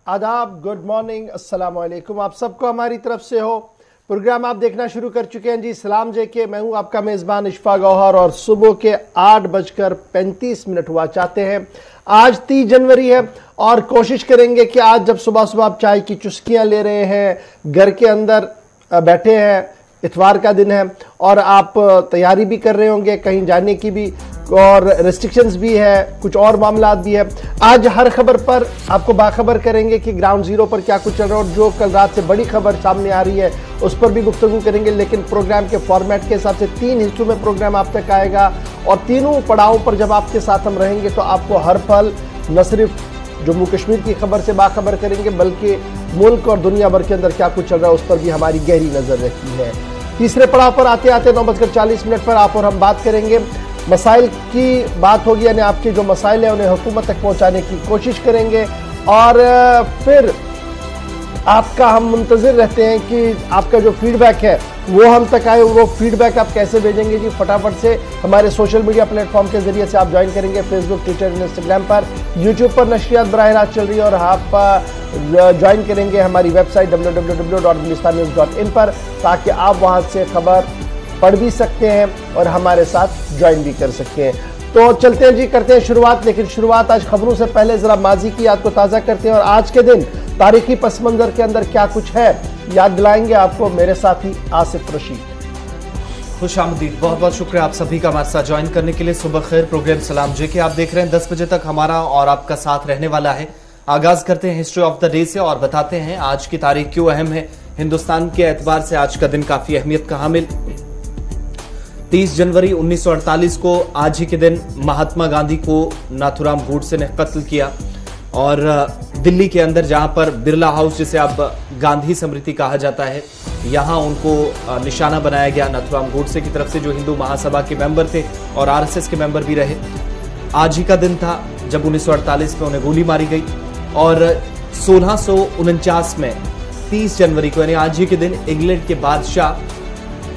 आदाब, good morning, अस्सलाम वालेकुम। आप सबको हमारी तरफ से हो। प्रोग्राम आप देखना शुरू कर चुके हैं जी। सलाम जेके, मैं हूं आपका मेजबान इशफाक गौहर और सुबह के 8:35 हुआ चाहते हैं। आज 30 जनवरी है और कोशिश करेंगे कि आज जब सुबह सुबह आप चाय की चुस्कियां ले रहे हैं, घर के अंदर बैठे हैं, इतवार का दिन है और आप तैयारी भी कर रहे होंगे कहीं जाने की भी, और रेस्ट्रिक्शंस भी है, कुछ और मामलात भी है। आज हर खबर पर आपको बाखबर करेंगे कि ग्राउंड जीरो पर क्या कुछ चल रहा है, और जो कल रात से बड़ी खबर सामने आ रही है उस पर भी गुफ्तगू करेंगे। लेकिन प्रोग्राम के फॉर्मेट के हिसाब से 3 हिस्सों में प्रोग्राम आप तक आएगा और तीनों पड़ावों पर जब आपके साथ हम रहेंगे तो आपको हर पल न सिर्फ जम्मू कश्मीर की खबर से बाखबर करेंगे बल्कि मुल्क और दुनिया भर के अंदर क्या कुछ चल रहा है उस पर भी हमारी गहरी नजर रहती है। तीसरे पड़ाव पर आते आते 9:40 पर आप और हम बात करेंगे, मसाइल की बात होगी, यानी आपके जो मसाइल हैं उन्हें हुकूमत तक पहुंचाने की कोशिश करेंगे। और फिर आपका हम मुंतजिर रहते हैं कि आपका जो फीडबैक है वो हम तक आए। वो फीडबैक आप कैसे भेजेंगे जी? फटाफट से हमारे सोशल मीडिया प्लेटफॉर्म के जरिए से आप ज्वाइन करेंगे। फेसबुक, ट्विटर, इंस्टाग्राम पर, यूट्यूब पर नशरियात बराह रास्त चल रही है और आप ज्वाइन करेंगे हमारी वेबसाइट www.gulistannews.in पर, ताकि आप वहां से खबर पढ़ भी सकते हैं और हमारे साथ ज्वाइन भी कर सकते हैं। तो चलते हैं जी, करते हैं शुरुआत। लेकिन शुरुआत आज खबरों से पहले जरा माजी की याद को ताज़ा करते हैं और आज के दिन तारीखी पस मंजर के अंदर क्या कुछ है याद दिलाएंगे आपको मेरे साथी आसिफ रशीद। खुशामदीद, बहुत बहुत शुक्रिया आप सभी का हमारे साथ ज्वाइन करने के लिए। सुबह खैर, प्रोग्राम सलाम जेके आप देख रहे हैं। 10 बजे तक हमारा और आपका साथ रहने वाला है। आगाज करते हैं हिस्ट्री ऑफ द डे से और बताते हैं आज की तारीख क्यों अहम है। हिंदुस्तान के एतबार से आज का दिन काफी अहमियत का हामिल। 30 जनवरी 1948 को आज ही के दिन महात्मा गांधी को नाथूराम गोडसे ने कत्ल किया और दिल्ली के अंदर जहां पर बिरला हाउस, जिसे अब गांधी स्मृति कहा जाता है, यहां उनको निशाना बनाया गया नाथूराम गोडसे की तरफ से, जो हिंदू महासभा के मेंबर थे और आरएसएस के मेंबर भी रहे। आज ही का दिन था जब 1948 में उन्हें गोली मारी गई और 1649 में 30 जनवरी को, यानी आज ही के दिन, इंग्लैंड के बादशाह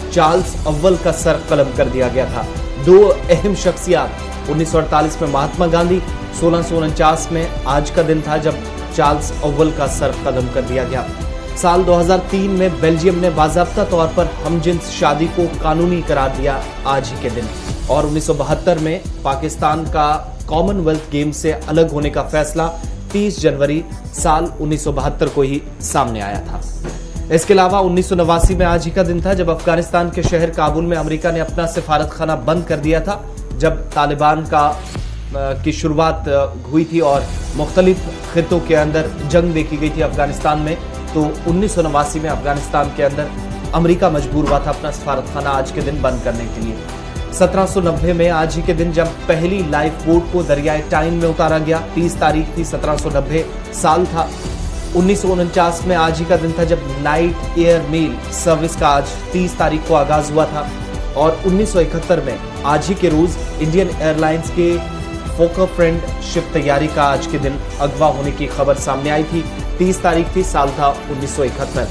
चार्ल्स अव्वल का सर कलम कर दिया गया था। 2 अहम शख्सियत, 1948 में महात्मा गांधी, 1649 में आज का दिन था जब चार्ल्स अव्वल का सर कलम कर दिया गया। साल 2003 में बेल्जियम ने बाज़ाब्ता तौर पर हमजिन्स शादी को कानूनी करार दिया आज ही के दिन। और 1972 में पाकिस्तान का कॉमनवेल्थ गेम से अलग होने का फैसला 30 जनवरी साल 1972 को ही सामने आया था। इसके अलावा 1989 में आज ही का दिन था जब अफगानिस्तान के शहर काबुल में अमेरिका ने अपना सिफारत खाना बंद कर दिया था। जब तालिबान की शुरुआत हुई थी और मुख्तलिफ खित्तों के अंदर जंग देखी गई थी अफगानिस्तान में, तो 1989 में अफगानिस्तान के अंदर अमेरिका मजबूर हुआ था अपना सिफारत खाना आज के दिन बंद करने के लिए। 1790 में आज ही के दिन जब पहली लाइफ बोट को दरियाए टाइन में उतारा गया, 30 तारीख थी, 1790 साल था। 1949 में आज ही का दिन था जब नाइट एयर मेल सर्विस का आज 30 तारीख को आगाज हुआ था। और 1971 में आज ही के रोज इंडियन एयरलाइंस के फोकर फ्रेंड शिप तैयारी का आज के दिन अगवा होने की खबर सामने आई थी। 30 तारीख थी, साल था 1971।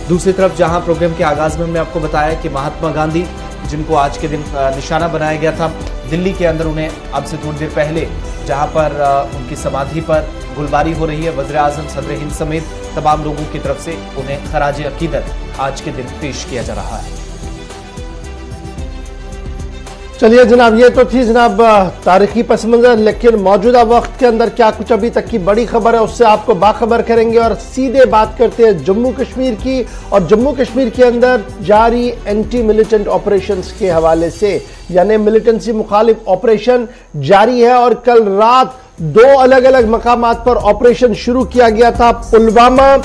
दूसरी तरफ जहां प्रोग्राम के आगाज में हमने आपको बताया कि महात्मा गांधी, जिनको आज के दिन निशाना बनाया गया था, दिल्ली के अंदर उन्हें अब से थोड़ी देर पहले, जहां पर उनकी समाधि पर गुलबारी हो रही है, वज़ीर आज़म, सदर हिंद समेत तमाम लोगों की तरफ से उन्हें खराज अकीदत आज के दिन पेश किया जा रहा है। चलिए जनाब, ये तो थी जनाब तारीखी पस मंजर, लेकिन मौजूदा वक्त के अंदर क्या कुछ अभी तक की बड़ी खबर है उससे आपको बाखबर करेंगे। और सीधे बात करते हैं जम्मू कश्मीर की, और जम्मू कश्मीर के अंदर जारी एंटी मिलिटेंट ऑपरेशंस के हवाले से, यानी मिलिटेंसी मुखालिफ ऑपरेशन जारी है। और कल रात 2 अलग अलग मकामात पर ऑपरेशन शुरू किया गया था। पुलवामा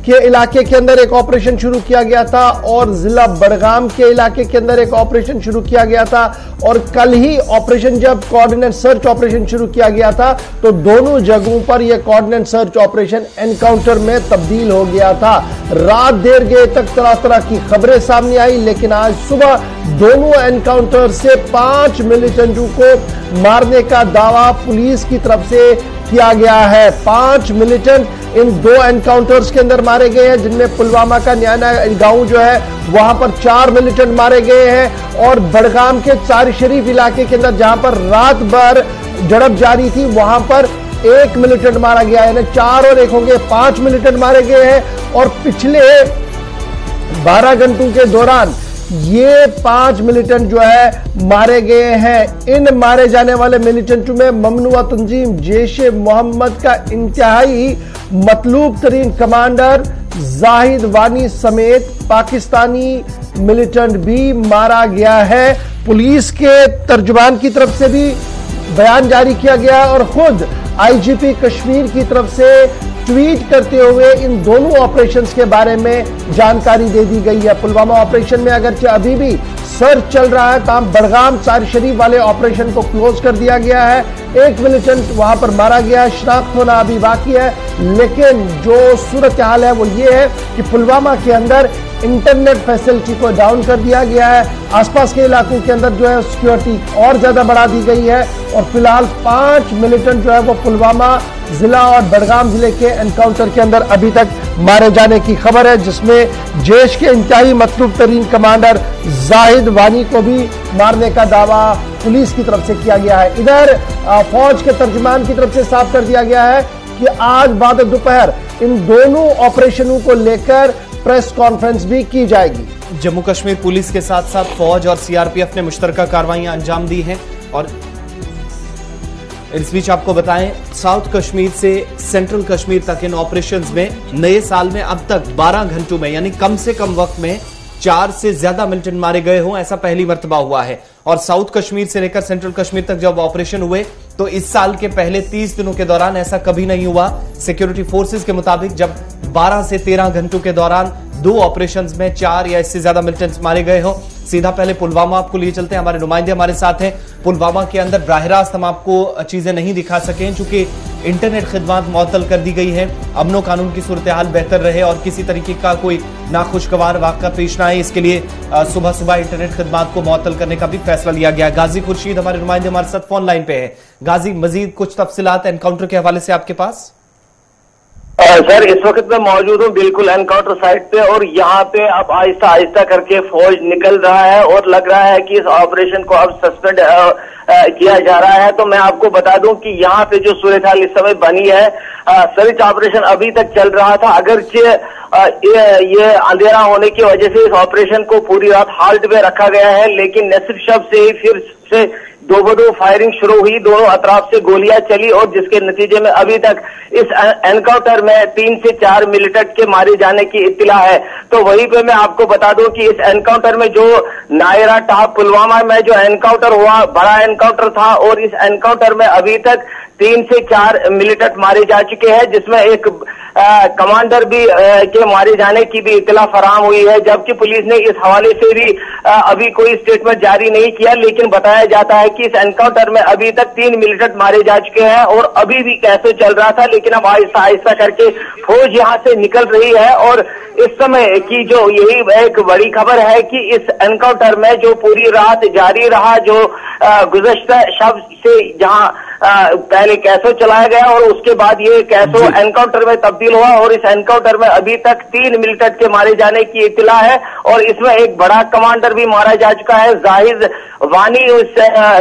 के इलाके के अंदर एक ऑपरेशन शुरू किया गया था और जिला बड़गाम के इलाके के अंदर एक ऑपरेशन शुरू किया गया था। और कल ही ऑपरेशन, जब कोऑर्डिनेट सर्च ऑपरेशन शुरू किया गया था, तो दोनों जगहों पर यह कोऑर्डिनेट सर्च ऑपरेशन एनकाउंटर में तब्दील हो गया था। रात देर गए तक तरह तरह की खबरें सामने आई, लेकिन आज सुबह दोनों एनकाउंटर से 5 मिलिटेंटों को मारने का दावा पुलिस की तरफ से किया गया है। 5 मिलिटेंट इन 2 एनकाउंटर्स के अंदर मारे गए हैं, जिनमें पुलवामा का न्याना गांव जो है वहां पर 4 मिलिटेंट मारे गए हैं। और बड़गाम के चार शरीफ इलाके के अंदर जहां पर रात भर झड़प जारी थी, वहां पर 1 मिलिटेंट मारा गया है, यानी 4 और 1 होंगे 5 मिलिटेंट मारे गए हैं। और पिछले 12 घंटों के दौरान ये 5 मिलिटेंट जो है मारे गए हैं। इन मारे जाने वाले मिलिटेंटों में ममनुआ तंजीम जैश-ए मोहम्मद का इंतहाई मतलूब तरीन कमांडर जाहिद वानी समेत पाकिस्तानी मिलिटेंट भी मारा गया है। पुलिस के तर्जुमान की तरफ से भी बयान जारी किया गया और खुद आईजीपी कश्मीर की तरफ से ट्वीट करते हुए इन दोनों ऑपरेशंस के बारे में जानकारी दे दी गई है। पुलवामा ऑपरेशन में अगरचे अभी भी सर्च चल रहा है, तमाम बड़गाम चार शरीफ वाले ऑपरेशन को क्लोज कर दिया गया है। 1 मिलिटेंट वहां पर मारा गया है, शिनाख्त होना अभी बाकी है। लेकिन जो सूरत हाल है वो ये है कि पुलवामा के अंदर इंटरनेट फैसिलिटी को डाउन कर दिया गया है। आसपास के इलाकों के अंदर जो है सिक्योरिटी और ज्यादा बढ़ा दी गई है और फिलहाल 5 मिलिटेंट जो है वो पुलवामा जिला और बड़गाम जिले के एनकाउंटर के अंदर अभी तक मारे जाने की खबर है, जिसमें जैश के इंतहाई मतलूब तरीन कमांडर जाहिद वानी को भी मारने का दावा पुलिस की तरफ से किया गया है। इधर फौज के तर्जुमान की तरफ से साफ कर दिया गया है कि आज बाद दोपहर इन दोनों ऑपरेशनों को लेकर प्रेस कॉन्फ्रेंस भी की जाएगी। जम्मू कश्मीर पुलिस के साथ साथ फौज और सीआरपीएफ ने मुश्तरका कार्रवाइयां अंजाम दी हैं और इस बीच आपको बताएं साउथ कश्मीर से सेंट्रल कश्मीर तक इन ऑपरेशंस में नए साल में अब तक 12 घंटों में यानी कम से कम वक्त में 4 से ज्यादा मिलिटेंट मारे गए हों, ऐसा पहली मर्तबा हुआ है। और साउथ कश्मीर से लेकर सेंट्रल कश्मीर तक जब ऑपरेशन हुए तो इस साल के पहले 30 दिनों के दौरान ऐसा कभी नहीं हुआ। सिक्योरिटी फोर्सेस के मुताबिक जब 12 से 13 घंटों के दौरान 2 ऑपरेशंस में 4 या इससे ज्यादा मिलिटेंट्स मारे गए हो। सीधा पहले पुलवामा आपको लिए चलते हैं, हमारे नुमाइंदे हमारे साथ हैं। पुलवामा के अंदर बराह रास्त हम आपको चीजें नहीं दिखा सके चूंकि इंटरनेट खिदमत मुअत्तल कर दी गई है। अमनो कानून की सूरत हाल बेहतर रहे और किसी तरीके का कोई नाखुशगवार वाक़ा पेश न आए, इसके लिए सुबह सुबह इंटरनेट खिदमत को मुअत्तल करने का भी फैसला लिया गया। गाजी खुर्शीद हमारे नुमाइंदे हमारे साथ फोन लाइन पे है। गाजी, मजीद कुछ तफसीलात एनकाउंटर के हवाले से आपके पास? सर, इस वक्त मैं मौजूद हूँ बिल्कुल एनकाउंटर साइट पे और यहाँ पे अब आहिस्ता आहिस्ता करके फौज निकल रहा है और लग रहा है कि इस ऑपरेशन को अब सस्पेंड किया जा रहा है। तो मैं आपको बता दूं कि यहाँ पे जो सूरत हाल इस समय बनी है, सर्च ऑपरेशन अभी तक चल रहा था। अगरचे ये अंधेरा होने की वजह से इस ऑपरेशन को पूरी रात हाल्ट पे रखा गया है, लेकिन नसीब शब से ही फिर से 2 फायरिंग शुरू हुई, दोनों अतराफ से गोलियां चली और जिसके नतीजे में अभी तक इस एनकाउंटर में 3 से 4 मिलिटेंट के मारे जाने की इत्तिला है। तो वहीं पे मैं आपको बता दूं कि इस एनकाउंटर में जो नायरा टाप पुलवामा में जो एनकाउंटर हुआ बड़ा एनकाउंटर था और इस एनकाउंटर में अभी तक 3 से 4 मिलिटेंट मारे जा चुके हैं, जिसमें एक कमांडर भी के मारे जाने की भी इत्तला फराहम हुई है। जबकि पुलिस ने इस हवाले से भी अभी कोई स्टेटमेंट जारी नहीं किया, लेकिन बताया जाता है कि इस एनकाउंटर में अभी तक 3 मिलिटेंट मारे जा चुके हैं और अभी भी कैसे चल रहा था, लेकिन अब आहिस्ता आहिस्ता करके फौज यहां से निकल रही है। और इस समय की जो यही एक बड़ी खबर है कि इस एनकाउंटर में जो पूरी रात जारी रहा, जो गुज़श्ता शब से जहां पहले कैसो चलाया गया और उसके बाद ये कैसो एनकाउंटर में तब्दील हुआ और इस एनकाउंटर में अभी तक 3 मिलिटेंट के मारे जाने की इत्तला है और इसमें एक बड़ा कमांडर भी मारा जा चुका है। जाहिद वानी उस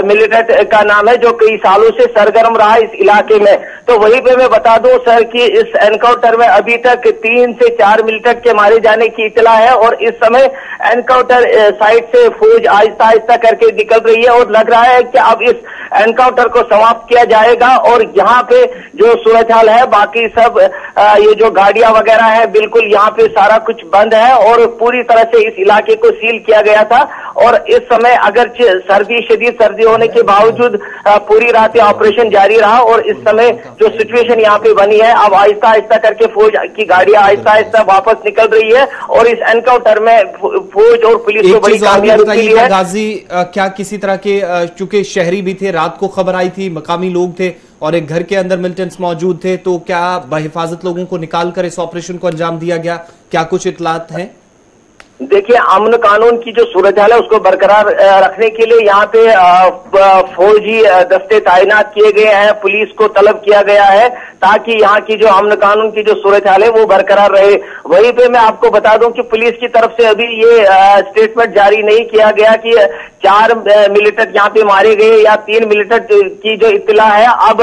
मिलिटेंट का नाम है जो कई सालों से सरगर्म रहा इस इलाके में। तो वहीं पे मैं बता दूं सर कि इस एनकाउंटर में अभी तक 3 से 4 मिलिटेंट के मारे जाने की इत्तला है और इस समय एनकाउंटर साइट से फौज आहिस्ता आहिस्ता करके निकल रही है और लग रहा है कि अब इस एनकाउंटर को समाप्त किया जाएगा। और यहाँ पे जो सूरत हाल है, बाकी सब ये जो गाड़ियां वगैरह है बिल्कुल यहाँ पे सारा कुछ बंद है और पूरी तरह से इस इलाके को सील किया गया था। और इस समय अगर शदीद सर्दी होने के बावजूद पूरी रात ये ऑपरेशन जारी रहा और इस समय जो सिचुएशन यहाँ पे बनी है, अब आहिस्ता आहिस्ता करके फौज की गाड़ियां आहिस्ता आहिस्ता वापस निकल रही है और इस एनकाउंटर में फौज और पुलिस को बड़ी कामयाबी मिली है। गाजी, क्या किसी तरह के चूंकि शहरी भी थे, रात को खबर आई थी, मकामी लोग थे और एक घर के अंदर मिलिटेंट्स मौजूद थे, तो क्या बहिफाजत लोगों को निकालकर इस ऑपरेशन को अंजाम दिया गया? क्या कुछ इतलात हैं? देखिए, अमन कानून की जो सूरत हाल है उसको बरकरार रखने के लिए यहाँ पे फौजी दस्ते तैनात किए गए हैं, पुलिस को तलब किया गया है ताकि यहाँ की जो अमन कानून की जो सूरत हाल है वो बरकरार रहे। वहीं पे मैं आपको बता दूं कि पुलिस की तरफ से अभी ये स्टेटमेंट जारी नहीं किया गया कि 4 मिलिटेंट यहाँ पे मारे गए या 3 मिलिटेंट की जो इत्तला है। अब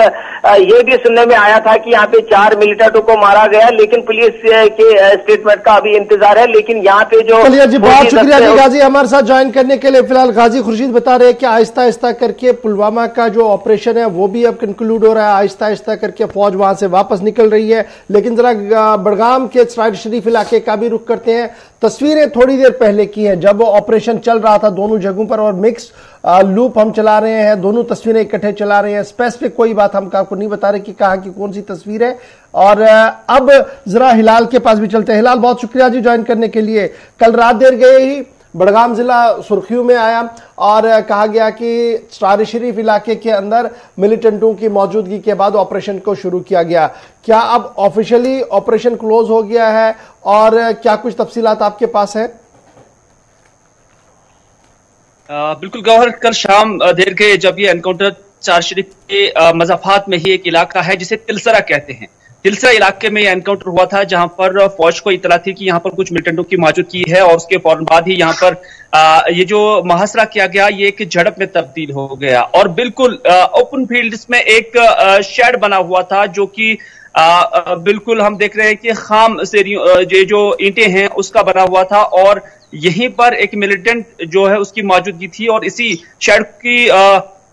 ये भी सुनने में आया था कि यहाँ पे 4 मिलिटेंटों को मारा गया, लेकिन पुलिस के स्टेटमेंट का अभी इंतजार है। लेकिन यहाँ पे जो चलिए जी, बहुत शुक्रिया जी गाजी हमारे साथ ज्वाइन करने के लिए। फिलहाल गाजी खुर्शीद बता रहे हैं कि आहिस्ता आहिस्ता करके पुलवामा का जो ऑपरेशन है वो भी अब कंक्लूड हो रहा है, आहिस्ता आहिस्ता करके फौज वहां से वापस निकल रही है। लेकिन जरा बड़गाम के सराय शरीफ इलाके का भी रुख करते हैं। तस्वीरें थोड़ी देर पहले की हैं जब ऑपरेशन चल रहा था दोनों जगहों पर, और मिक्स लूप हम चला रहे हैं, दोनों तस्वीरें इकट्ठे चला रहे हैं। स्पेसिफिक कोई बात हम आपको नहीं बता रहे कि कहां की कौन सी तस्वीर है। और अब जरा हिलाल के पास भी चलते हैं। हिलाल, बहुत शुक्रिया जी ज्वाइन करने के लिए। कल रात देर गए ही बड़गाम जिला सुर्खियों में आया और कहा गया कि सराय शरीफ इलाके के अंदर मिलिटेंटों की मौजूदगी के बाद ऑपरेशन को शुरू किया गया। क्या अब ऑफिशियली ऑपरेशन क्लोज हो गया है और क्या कुछ तफसीलात आपके पास है? बिल्कुल गौहर, कल शाम देर गए जब ये एनकाउंटर सराय शरीफ के मज़ाफात में ही एक इलाका है जिसे तिलसरा कहते हैं, तिलसरा इलाके में यह एनकाउंटर हुआ था जहां पर फौज को इतला थी कि यहां पर कुछ मिलिटेंटों की मौजूदगी है और उसके फौरन बाद ही यहां पर ये जो मुहासरा किया गया ये एक झड़प में तब्दील हो गया। और बिल्कुल ओपन फील्ड्स में एक शेड बना हुआ था जो कि बिल्कुल हम देख रहे हैं कि खाम से ये जो ईंटें हैं उसका बना हुआ था और यहीं पर एक मिलिटेंट जो है उसकी मौजूदगी थी और इसी शेड की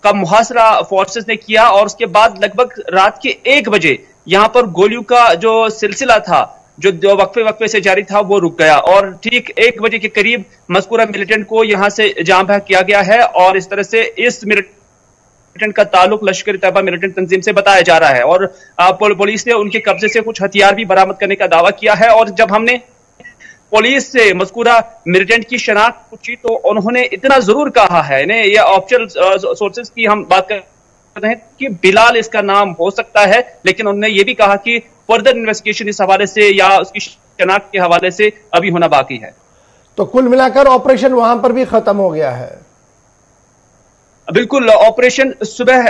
का मुहासरा फोर्सेस ने किया। और उसके बाद लगभग रात के 1 बजे यहां पर गोलियों का जो सिलसिला था जो वक्फे से जारी था वो रुक गया और ठीक 1 बजे के करीब मज़कूरा मिलिटेंट को यहां से जाम बहक किया गया है। और इस तरह से इस मिलिटेंट का ताल्लुक लश्कर तैयबा मिलिटेंट तंजीम से बताया जा रहा है और पुलिस ने उनके कब्जे से कुछ हथियार भी बरामद करने का दावा किया है। और जब हमने पुलिस से मज़कूरा मिलिटेंट की शनाख्त पूछी तो उन्होंने इतना जरूर कहा है, इन्हें ये ऑफिशियल सोर्सेज की हम बात कर रहे हैं कि बिलाल इसका नाम हो सकता है, लेकिन उन्होंने ये भी कहा कि फर्दर इन्वेस्टिगेशन इस हवाले से या उसकी शनाख्त के हवाले से अभी होना बाकी है। तो कुल मिलाकर ऑपरेशन वहां पर भी खत्म हो गया है? बिल्कुल, ऑपरेशन सुबह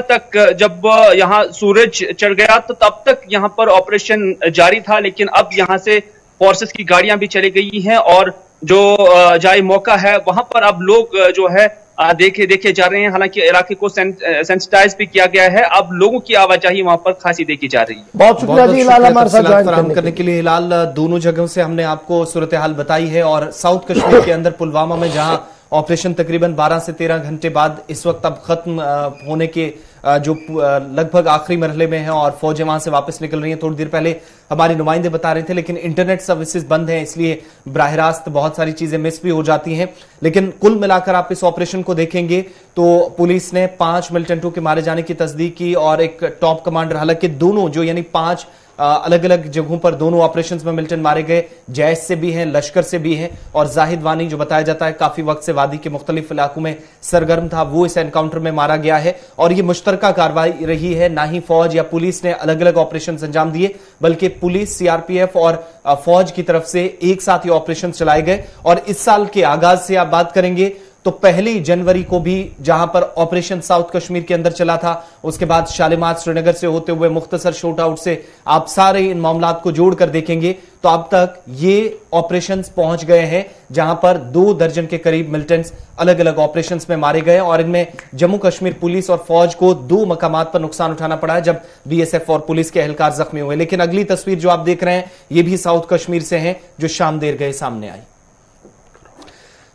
तक जब यहां सूरज चढ़ गया तो तब तक यहां पर ऑपरेशन जारी था, लेकिन अब यहां से फोर्सेस की गाड़ियां भी चली गई हैं और जो जाए मौका है वहां पर अब लोग जो है देखे जा रहे हैं। हालांकि इलाके को सेंसिटाइज भी किया गया है, अब लोगों की आवाजाही वहां पर खासी देखी जा रही है। बहुत शुक्रिया जी हिलाल हमारे साथ ज्वाइन करने के लिए। हिलाल, दोनों जगहों से हमने आपको सूरत हाल बताई है और साउथ कश्मीर के अंदर पुलवामा में जहां ऑपरेशन तकरीबन 12 से 13 घंटे बाद इस वक्त अब खत्म होने के जो लगभग आखिरी मरहले में है और फौजें वहां से वापस निकल रही हैं। थोड़ी देर पहले हमारे नुमाइंदे बता रहे थे, लेकिन इंटरनेट सर्विसेज बंद हैं इसलिए बराह रास्त बहुत सारी चीजें मिस भी हो जाती हैं। लेकिन कुल मिलाकर आप इस ऑपरेशन को देखेंगे तो पुलिस ने 5 मिलिटेंटों के मारे जाने की तस्दीक की और एक टॉप कमांडर, हालांकि दोनों जो यानी 5 अलग अलग जगहों पर दोनों ऑपरेशंस में मिलिटेंट मारे गए, जैश से भी हैं, लश्कर से भी हैं और जाहिद वानी जो बताया जाता है काफी वक्त से वादी के मुख्तलिफ इलाकों में सरगर्म था, वो इस एनकाउंटर में मारा गया है। और ये मुश्तरका कार्रवाई रही है, ना ही फौज या पुलिस ने अलग अलग ऑपरेशन अंजाम दिए बल्कि पुलिस, सीआरपीएफ और फौज की तरफ से एक साथ ही ऑपरेशन चलाए गए। और इस साल के आगाज से आप बात करेंगे तो 1 जनवरी को भी जहां पर ऑपरेशन साउथ कश्मीर के अंदर चला था, उसके बाद शालिमार श्रीनगर से होते हुए मुख्तसर शूट आउट से आप सारे इन मामलात को जोड़कर देखेंगे तो अब तक ये ऑपरेशंस पहुंच गए हैं जहां पर 2 दर्जन के करीब मिलिटेंट्स अलग अलग ऑपरेशंस में मारे गए और इनमें जम्मू कश्मीर पुलिस और फौज को 2 मकामात पर नुकसान उठाना पड़ा है जब बीएसएफ और पुलिस के एहलकार जख्मी हुए। लेकिन अगली तस्वीर जो आप देख रहे हैं ये भी साउथ कश्मीर से है जो शाम देर गए सामने आई।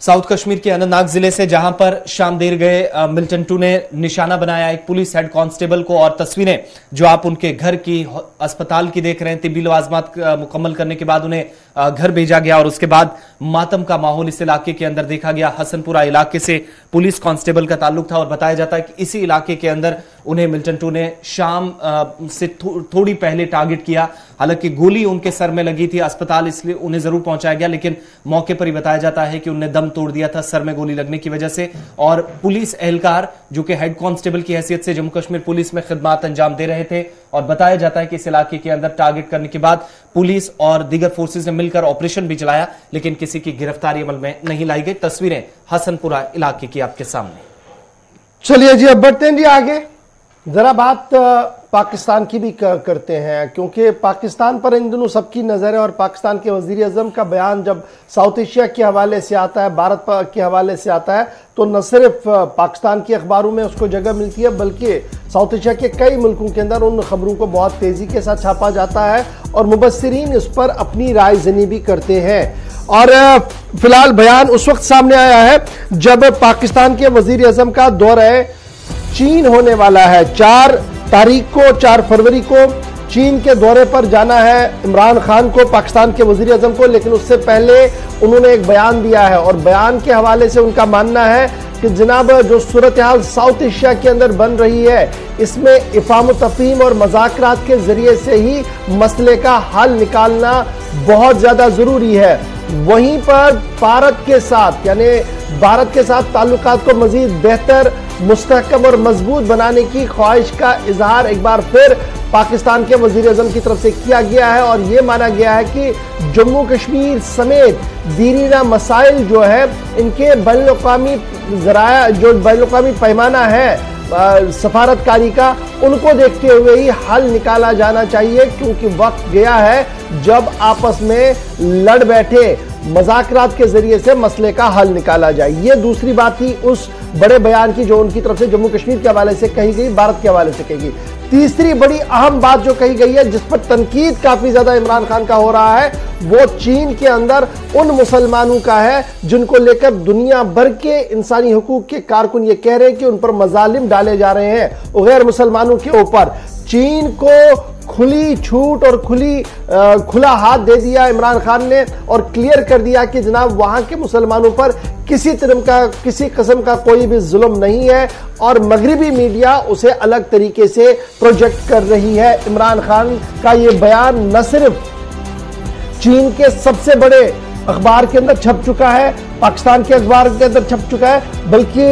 साउथ कश्मीर के अनंतनाग जिले से जहां पर शाम देर गए मिलिटेंटों ने निशाना बनाया एक पुलिस हेड कांस्टेबल को और तस्वीरें जो आप उनके घर की, अस्पताल की देख रहे हैं। तिब्बी लवाजमात मुकम्मल करने के बाद उन्हें घर भेजा गया और उसके बाद मातम का माहौल इस इलाके के अंदर देखा गया। हसनपुरा इलाके से पुलिस कांस्टेबल का ताल्लुक था और बताया जाता है कि इसी इलाके के अंदर उन्हें मिलिटेंटों ने शाम से थोड़ी पहले टारगेट किया। हालांकि गोली उनके सर में लगी थी, अस्पताल इसलिए उन्हें जरूर पहुंचाया गया, लेकिन मौके पर ही बताया जाता है कि उन्हें दम तोड़ दिया था सर में गोली लगने की वजह से। और पुलिस एहलकार जो कि हेड कांस्टेबल की हैसियत से जम्मू कश्मीर पुलिस में खिदमत अंजाम दे रहे थे, और बताया जाता है कि इस इलाके के अंदर टारगेट करने के बाद पुलिस और दीगर फोर्सेज ने मिलकर ऑपरेशन भी चलाया, लेकिन किसी की गिरफ्तारी अमल में नहीं लाई गई। तस्वीरें हसनपुरा इलाके की आपके सामने। चलिए जी, अब बढ़ते हैं जी आगे। जरा बात पाकिस्तान की भी करते हैं, क्योंकि पाकिस्तान पर इन दिनों सबकी नजर है। और पाकिस्तान के वजीर आजम का बयान जब साउथ एशिया के हवाले से आता है, भारत के हवाले से आता है, तो न सिर्फ पाकिस्तान के अखबारों में उसको जगह मिलती है, बल्कि साउथ एशिया के कई मुल्कों के अंदर उन खबरों को बहुत तेजी के साथ छापा जाता है और मुबस्सिरीन इस पर अपनी राय ज़नी भी करते हैं। और फिलहाल बयान उस वक्त सामने आया है जब पाकिस्तान के वजीर आजम का दौरा चीन होने वाला है। 4 फरवरी को चीन के दौरे पर जाना है इमरान खान को, पाकिस्तान के वजीर आजम को, लेकिन उससे पहले उन्होंने एक बयान दिया है और बयान के हवाले से उनका मानना है कि जनाब जो सूरत हाल साउथ एशिया के अंदर बन रही है, इसमें इफ़ाम तफ़हीम और मज़ाकरात के जरिए से ही मसले का हल निकालना बहुत ज्यादा जरूरी है। वहीं पर भारत के साथ, यानी भारत के साथ ताल्लुकात को मजीद बेहतर, मुस्तहकम और मजबूत बनाने की ख्वाहिश का इजहार एक बार फिर पाकिस्तान के वजीर आजम की तरफ से किया गया है। और यह माना गया है कि जम्मू कश्मीर समेत दीरीना मसाइल जो है, इनके बैनुल-अक़वामी ज़राया, जो बैनुल-अक़वामी पैमाना है सफारतकारी का, उनको देखते हुए ही हल निकाला जाना चाहिए, क्योंकि वक्त गया है जब आपस में लड़ बैठे, मज़ाकरात के जरिए से मसले का हल निकाला जाए। ये दूसरी बात थी उस बड़े बयान की जो उनकी तरफ से जम्मू कश्मीर के हवाले से कही गई, भारत के हवाले से कही गई। तीसरी बड़ी अहम बात जो कही गई है, जिस पर तनकीद काफी ज्यादा इमरान खान का हो रहा है, वो चीन के अंदर उन मुसलमानों का है जिनको लेकर दुनिया भर के इंसानी हुकूक के कारकुन ये कह रहे हैं कि उन पर मजालिम डाले जा रहे हैं गैर मुसलमानों के ऊपर। चीन को खुली छूट और खुला हाथ दे दिया इमरान खान ने और क्लियर कर दिया कि जनाब वहां के मुसलमानों पर किसी किस्म का कोई भी जुल्म नहीं है, और मगरिबी मीडिया उसे अलग तरीके से प्रोजेक्ट कर रही है। इमरान खान का यह बयान न सिर्फ चीन के सबसे बड़े अखबार के अंदर छप चुका है, पाकिस्तान के अखबार के अंदर छप चुका है, बल्कि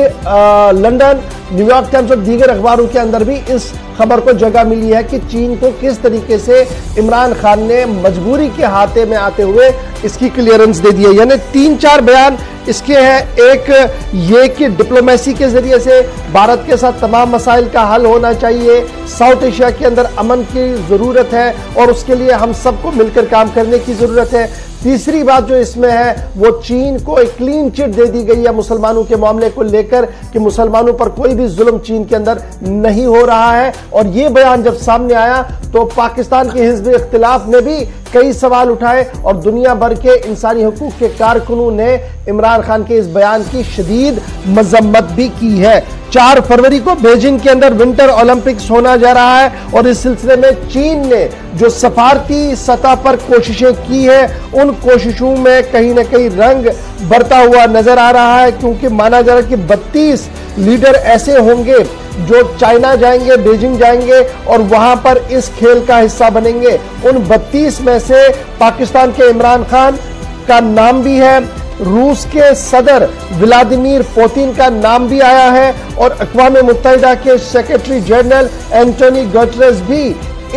लंदन, न्यूयॉर्क टाइम्स और दीगर अखबारों के अंदर भी इस खबर को जगह मिली है कि चीन को किस तरीके से इमरान खान ने मजबूरी के हाथे में आते हुए इसकी क्लियरेंस दे दी है। यानी 3-4 बयान इसके हैं। एक ये कि डिप्लोमेसी के जरिए से भारत के साथ तमाम मसाइल का हल होना चाहिए, साउथ एशिया के अंदर अमन की जरूरत है और उसके लिए हम सबको मिलकर काम करने की जरूरत है। तीसरी बात जो इसमें है वो चीन को एक क्लीन चिट दे दी गई है मुसलमानों के मामले को लेकर कि मुसलमानों पर कोई भी जुल्म चीन के अंदर नहीं हो रहा है। और ये बयान जब सामने आया तो पाकिस्तान के हिज़्ब इख्तिलाफ ने भी कई सवाल उठाए और दुनिया भर के इंसानी हुकूक के कारकुनों ने इमरान खान के इस बयान की शदीद मजम्मत भी की है। 4 फरवरी को बीजिंग के अंदर विंटर ओलंपिक्स होना जा रहा है और इस सिलसिले में चीन ने जो सफारती सतह पर कोशिशें की है, उन कोशिशों में कहीं ना कहीं रंग बरता हुआ नजर आ रहा है, क्योंकि माना जा रहा है कि 32 लीडर ऐसे होंगे जो चाइना जाएंगे, बीजिंग जाएंगे और वहां पर इस खेल का हिस्सा बनेंगे। उन 32 में से पाकिस्तान के इमरान खान का नाम भी है, रूस के सदर व्लादिमीर पुतिन का नाम भी आया है और अक़वाम मुत्तहिदा के सेक्रेटरी जनरल एंटोनी गुटेरेस भी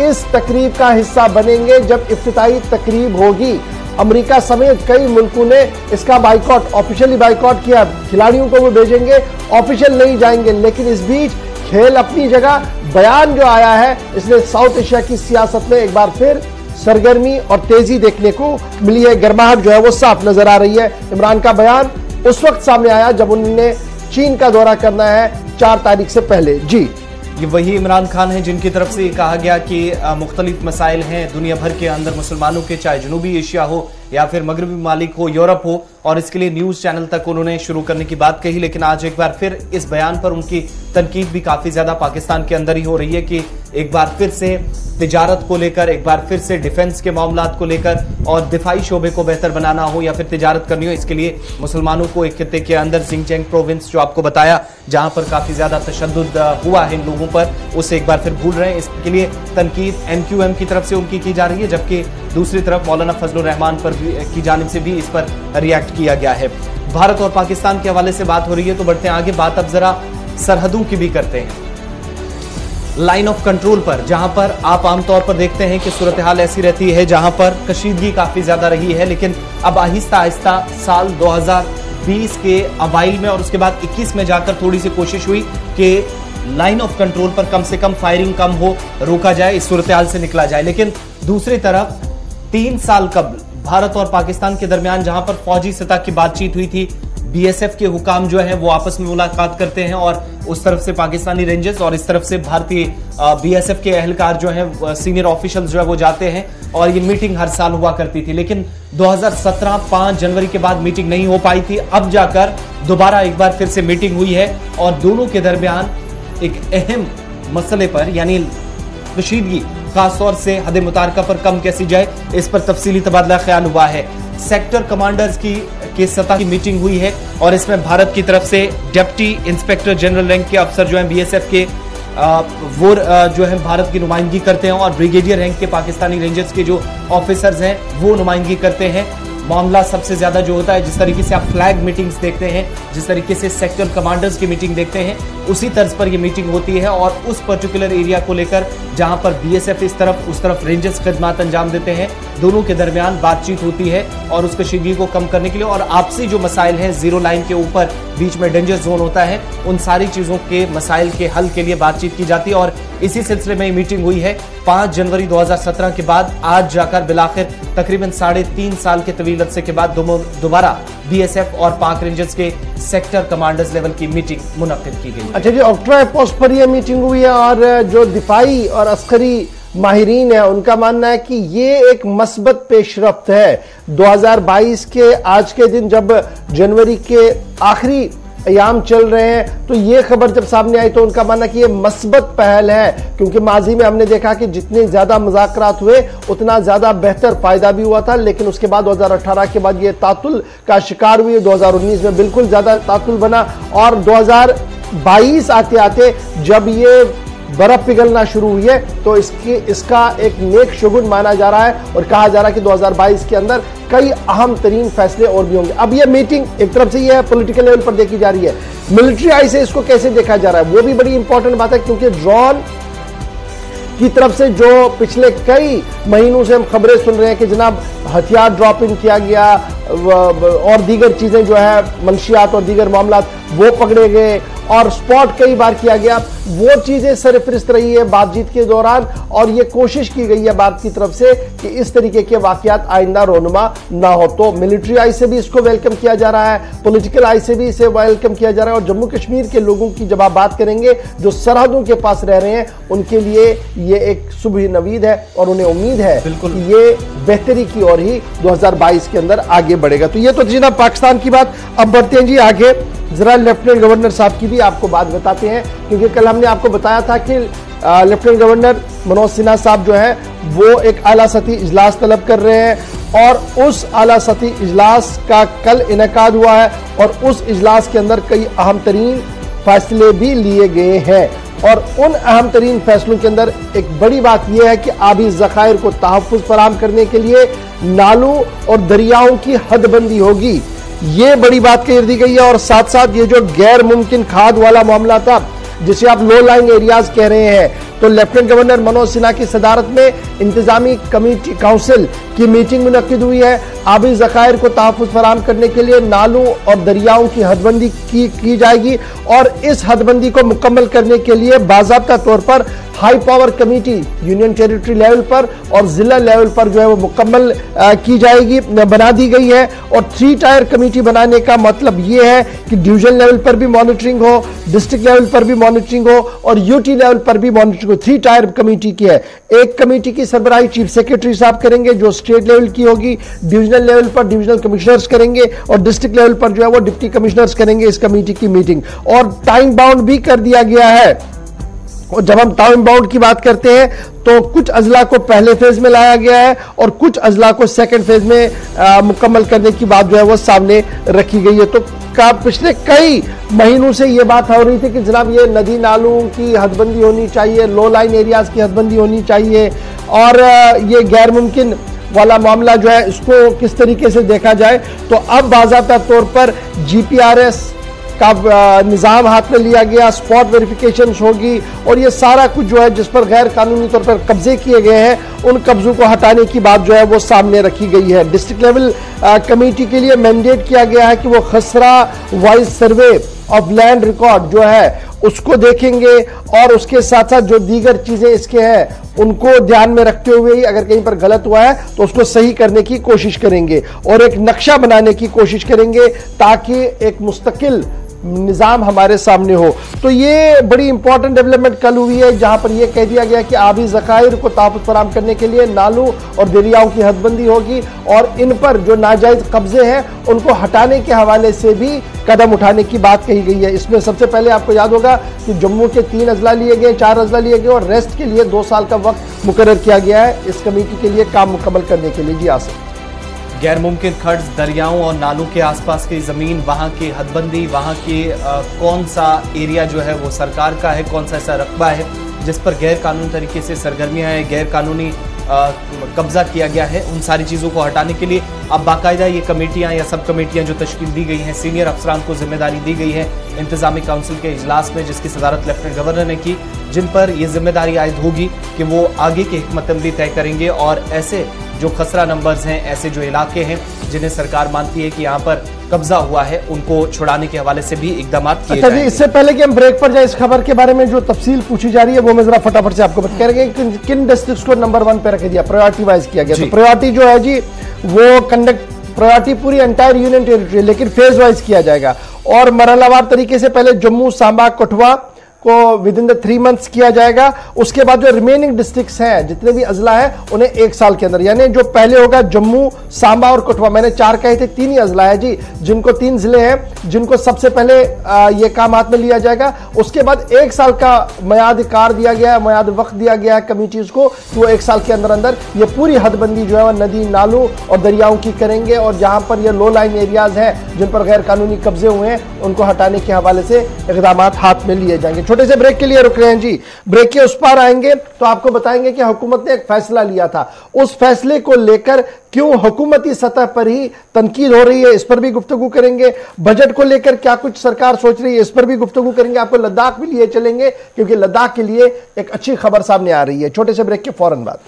इस तकरीब का हिस्सा बनेंगे जब इफ्तिताही तकरीब होगी। अमेरिका समेत कई मुल्कों ने इसका बाइकॉट, ऑफिशियली बाइकॉट किया। खिलाड़ियों को वो भेजेंगे, ऑफिशियल नहीं जाएंगे। लेकिन इस बीच खेल अपनी जगह, बयान जो आया है इसलिए साउथ एशिया की सियासत में एक बार फिर सरगर्मी और तेजी देखने को मिली है। गर्माहट जो है वो साफ नजर आ रही है। इमरान का बयान उस वक्त सामने आया जब उन्होंने चीन का दौरा करना है 4 तारीख से पहले। जी, ये वही इमरान खान हैं जिनकी तरफ से कहा गया कि मुख्तलिफ मसाइल हैं दुनिया भर के अंदर मुसलमानों के, चाहे जनूबी एशिया हो या फिर मगरबी ममालिक हो, यूरोप हो, और इसके लिए न्यूज चैनल तक उन्होंने शुरू करने की बात कही। लेकिन आज एक बार फिर इस बयान पर उनकी तनकीद भी काफी ज्यादा पाकिस्तान के अंदर ही हो रही है कि एक बार फिर से तिजारत को लेकर, एक बार फिर से डिफेंस के मामलात को लेकर और दिफाई शोबे को बेहतर बनाना हो या फिर तिजारत करनी हो, इसके लिए मुसलमानों को एक खित्ते के अंदर सिंगचेंग प्रोविंस जो आपको बताया जहां पर काफी ज्यादा तशद्दुद हुआ है इन लोगों पर, उसे एक बार फिर भूल रहे हैं। इसके लिए तनकीद MQM की तरफ से उनकी की जा रही है, जबकि दूसरी तरफ मौलाना फजलुर रहमान पर की जानिब से भी इस पर रिएक्ट किया गया है। भारत और पाकिस्तान के हवाले से बात हो रही है तो बढ़ते हैं आगे। बात अब जरा सरहदों की भी करते हैं, लाइन ऑफ कंट्रोल पर, जहां पर आप आमतौर पर देखते हैं कि सूरत हाल ऐसी रहती है जहां पर कशीदगी काफी ज्यादा रही है, लेकिन अब आहिस्ता आहिस्ता साल 2020 के अवाइल में और उसके बाद 21 में जाकर थोड़ी सी कोशिश हुई कि लाइन ऑफ कंट्रोल पर कम से कम फायरिंग कम हो, रोका जाए, इस सूरत हाल से निकला जाए। लेकिन दूसरी तरफ 3 साल कबल भारत और पाकिस्तान के दरमियान जहां पर फौजी सतह की बातचीत हुई थी, बीएसएफ के हुकाम जो है वो आपस में मुलाकात करते हैं और उस तरफ से पाकिस्तानी रेंजर्स और इस तरफ से भारतीय बीएसएफ के अहलकार जो हैं, सीनियर ऑफिशियल्स जो है वो जाते हैं और ये मीटिंग हर साल हुआ करती थी। लेकिन 2017 5 जनवरी के बाद मीटिंग नहीं हो पाई थी। अब जाकर दोबारा एक बार फिर से मीटिंग हुई है और दोनों के दरमियान एक अहम मसले पर यानी कशीदगी, खासतौर से हद मुतारका पर कम कैसी जाए, इस पर तफसीली तबादला ख्याल हुआ है। सेक्टर कमांडर्स की सतह की मीटिंग हुई है और इसमें भारत की तरफ से डिप्टी इंस्पेक्टर जनरल रैंक के अफसर जो हैं बीएसएफ के वो जो है भारत की नुमाइंदगी करते हैं और ब्रिगेडियर रैंक के पाकिस्तानी रेंजर्स के जो ऑफिसर्स हैं वो नुमाइंदगी करते हैं। मामला सबसे ज्यादा जो होता है, जिस तरीके से आप फ्लैग मीटिंग्स देखते हैं, जिस तरीके से सेक्टर कमांडर्स की मीटिंग देखते हैं, उसी तर्ज पर ये मीटिंग होती है और उस पर्टिकुलर एरिया को लेकर जहां पर बीएसएफ इस तरफ उस तरफ रेंजर्स खिदमत अंजाम देते हैं, दोनों के दरमियान बातचीत होती है और उस कशीदगी को कम करने के लिए और आपसी जो मसाइल हैं, जीरो लाइन के ऊपर बीच में डेंजर जोन होता है, उन सारी चीजों के मसाइल के हल के लिए बातचीत की जाती है और इसी सिलसिले में मीटिंग हुई है 5 जनवरी 2017 के बाद। आज जाकर बिलाखिर तकरीबन 3.5 साल के तवील अरसे के बाद दोबारा बीएसएफ और पाक रेंजर्स के सेक्टर कमांडर्स लेवल की मीटिंग मुनक्किद की गई। अच्छा जी, ऑक्ट्रा पोस्ट पर यह मीटिंग हुई है और जो दिफाई और अस्करी माहिरीन है उनका मानना है कि ये एक मस्बत पेशरफ्त है। 2022 के आज के दिन जब जनवरी के आखिरी अयाम चल रहे हैं तो ये खबर जब सामने आई तो उनका मानना कि ये मस्बत पहल है, क्योंकि माजी में हमने देखा कि जितने ज्यादा मुज़ाकरात हुए उतना ज्यादा बेहतर फायदा भी हुआ था, लेकिन उसके बाद 2018 के बाद ये तातुल का शिकार हुई। 2019 में बिल्कुल ज्यादा तातुल बना और 2022 आते आते जब ये बर्फ पिघलना शुरू हुई है तो इसका एक नेक शुगुन माना जा रहा है और कहा जा रहा है कि 2022 के अंदर कई अहम तरीन फैसले और भी होंगे। अब ये मीटिंग एक तरफ से ये है पॉलिटिकल लेवल पर देखी जा रही है, मिलिट्री आई से इसको कैसे देखा जा रहा है वो भी बड़ी इंपॉर्टेंट बात है, क्योंकि ड्रोन की तरफ से जो पिछले कई महीनों से हम खबरें सुन रहे हैं कि जनाब हथियार ड्रॉप इन किया गया और दीगर चीजें जो है मंशियात और दीगर मामला वो पकड़े गए और स्पॉट कई बार किया गया, वो चीजें सरफरिस्त रही है बातचीत के दौरान और ये कोशिश की गई है भारत की तरफ से कि इस तरीके के वाकयात आइंदा रोनुमा ना हो। तो मिलिट्री आई से भी इसको वेलकम किया जा रहा है, पॉलिटिकल आई से भी इसे वेलकम किया जा रहा है और जम्मू कश्मीर के लोगों की जब आप बात करेंगे जो सरहदों के पास रह रहे हैं उनके लिए ये एक सुबह नवीद है और उन्हें उम्मीद है कि ये बेहतरी की ओर ही 2022 के अंदर आगे बढ़ेगा। तो ये तो जनाब पाकिस्तान की बात। अब बढ़ते हैं जी आगे, जरा लेफ्टिनेंट गवर्नर साहब की भी आपको बात बताते हैं, क्योंकि कल हमने आपको बताया था कि लेफ्टिनेंट गवर्नर मनोज सिन्हा साहब जो है वो एक आला सतही इजलास तलब कर रहे हैं और उस आला सतही इजलास का कल इनेकाद हुआ है और उस इजलास के अंदर कई अहम तरीन फैसले भी लिए गए हैं और उन अहम तरीन फैसलों के अंदर एक बड़ी बात यह है कि आबी ज़खायर को तहफ़्फ़ुज़ फराहम करने के लिए नालों और दरियाओं की हदबंदी होगी, ये बड़ी बात कह दी गई है। और साथ साथ ये जो गैर मुमकिन खाद वाला मामला था जिसे आप लो लाइन एरियाज कह रहे हैं, तो लेफ्टिनेंट गवर्नर मनोज सिन्हा की सदारत में इंतजामी कमेटी काउंसिल की मीटिंग मुनक्किद हुई है। आबी ज़खायर को तहफ़्फ़ुज़ फराहम करने के लिए नालों और दरियाओं की हदबंदी की जाएगी और इस हदबंदी को मुकम्मल करने के लिए बाज़ाब्ता तौर पर high power committee union territory level पर और जिला लेवल पर जो है वो मुकम्मल की जाएगी, बना दी गई है। और 3 टायर कमेटी बनाने का मतलब ये है कि डिवीजन लेवल पर भी मॉनिटरिंग हो, डिस्ट्रिक्ट लेवल पर भी मॉनिटरिंग हो और यूटी लेवल पर भी मॉनिटरिंग हो। 3 टायर कमेटी की है। एक कमेटी की सरबराही चीफ सेक्रेटरी साहब करेंगे जो स्टेट लेवल की होगी, डिविजनल लेवल पर डिविजनल कमिश्नर्स करेंगे और डिस्ट्रिक्ट लेवल पर जो है वो डिप्टी कमिश्नर्स करेंगे इस कमेटी की मीटिंग। और टाइम बाउंड भी कर दिया गया है। और जब हम टाइम बाउंड की बात करते हैं तो कुछ अजला को पहले फेज में लाया गया है और कुछ अजला को सेकंड फेज में मुकम्मल करने की बात जो है वो सामने रखी गई है। तो पिछले कई महीनों से ये बात हो रही थी कि जनाब ये नदी नालों की हदबंदी होनी चाहिए, लो लाइन एरियाज की हदबंदी होनी चाहिए और ये गैर मुमकिन वाला मामला जो है इसको किस तरीके से देखा जाए, तो अब बाज़ाब्ता तौर पर GPRS का निज़ाम हाथ में लिया गया, स्पॉट वेरिफिकेशन होगी और ये सारा कुछ जो है जिस पर गैर कानूनी तौर पर कब्जे किए गए हैं उन कब्जों को हटाने की बात जो है वो सामने रखी गई है। डिस्ट्रिक्ट लेवल कमेटी के लिए मैंडेट किया गया है कि वो खसरा wise survey of land record जो है उसको देखेंगे और उसके साथ साथ जो दीगर चीजें इसके हैं उनको ध्यान में रखते हुए ही अगर कहीं पर गलत हुआ है तो उसको सही करने की कोशिश करेंगे और एक नक्शा बनाने की कोशिश करेंगे ताकि एक मुस्तकिल निजाम हमारे सामने हो। तो ये बड़ी इंपॉर्टेंट डेवलपमेंट कल हुई है जहां पर यह कह दिया गया कि आबी ज़खायर को तहफ़्फ़ुज़ फराहम करने के लिए नालों और दरियाओं की हदबंदी होगी और इन पर जो नाजायज कब्जे हैं उनको हटाने के हवाले से भी कदम उठाने की बात कही गई है। इसमें सबसे पहले आपको याद होगा कि जम्मू के 3 अजला लिए गए, 4 अजला लिए गए और रेस्ट के लिए 2 साल का वक्त मुकर्रर किया गया है इस कमेटी के लिए काम मुकम्मल करने के लिए। जी आसिफ, गैर मुमकिन खर्च, दरियाओं और नालों के आसपास की जमीन, वहां की हदबंदी, वहां की कौन सा एरिया जो है वो सरकार का है, कौन सा ऐसा रकबा है जिस पर गैर कानूनी तरीके से सरगर्मियां हैं, गैर कानूनी कब्जा किया गया है, उन सारी चीज़ों को हटाने के लिए अब बाकायदा ये कमेटियां या सब कमेटियां जो तश्कील दी गई हैं, सीनियर अफसरान को जिम्मेदारी दी गई है इंतजामी काउंसिल के इजलास में जिसकी सदारत लेफ्टिनेंट गवर्नर ने की, जिन पर यह जिम्मेदारी आयद होगी कि वो आगे की हिकमत अमली तय करेंगे और ऐसे जो खसरा नंबर्स हैं, ऐसे जो इलाके हैं जिन्हें सरकार मानती है कि यहाँ पर कब्जा हुआ है उनको छुड़ाने के हवाले से भी इकदाम किए जाएंगे। इससे पहले कि हम ब्रेक पर जाए, इस खबर के बारे में जो तफसील पूछी जा रही है वो मैं जरा फटाफट से आपको बता रहे हैं। किन डिस्ट्रिक्ट्स को नंबर 1 पे रख दिया, प्रायोरिटी वाइज किया गया। तो प्रायोरिटी जो है जी वो प्रायोरिटी पूरी एंटायर यूनियन टेरिटरी लेकिन फेज वाइज किया जाएगा और मरहलावार तरीके से पहले जम्मू, सांबा, कठुआ को विद इन द 3 मंथ्स किया जाएगा। उसके बाद जो रिमेनिंग डिस्ट्रिक्ट्स हैं जितने भी अजला है उन्हें 1 साल के अंदर, यानी जो पहले होगा जम्मू, सांबा और कठुआ, मैंने 4 कहे थे, 3 ही अजला है जी जिनको 3 जिले हैं जिनको सबसे पहले ये काम हाथ में लिया जाएगा। उसके बाद 1 साल का मयाद कार दिया गया है, मयाद वक्त दिया गया है कमिटीज को, तो वो 1 साल के अंदर अंदर ये पूरी हदबंदी जो है वह नदी, नालों और दरियाओं की करेंगे और जहां पर ये लो लाइन एरियाज हैं जिन पर गैर कानूनी कब्जे हुए हैं उनको हटाने के हवाले से इकदाम हाथ में लिए जाएंगे। छोटे से ब्रेक के लिए रुक रहे हैं जी, ब्रेक के उस पार आएंगे तो आपको बताएंगे कि हुकूमत ने एक फैसला लिया था, उस फैसले को लेकर क्यों हुकूमती सतह पर ही तनकीद हो रही है इस पर भी गुफ्तगू करेंगे। बजट को लेकर क्या कुछ सरकार सोच रही है इस पर भी गुफ्तगू करेंगे। आपको लद्दाख भी लिए चलेंगे क्योंकि लद्दाख के लिए एक अच्छी खबर सामने आ रही है। छोटे से ब्रेक के फौरन बाद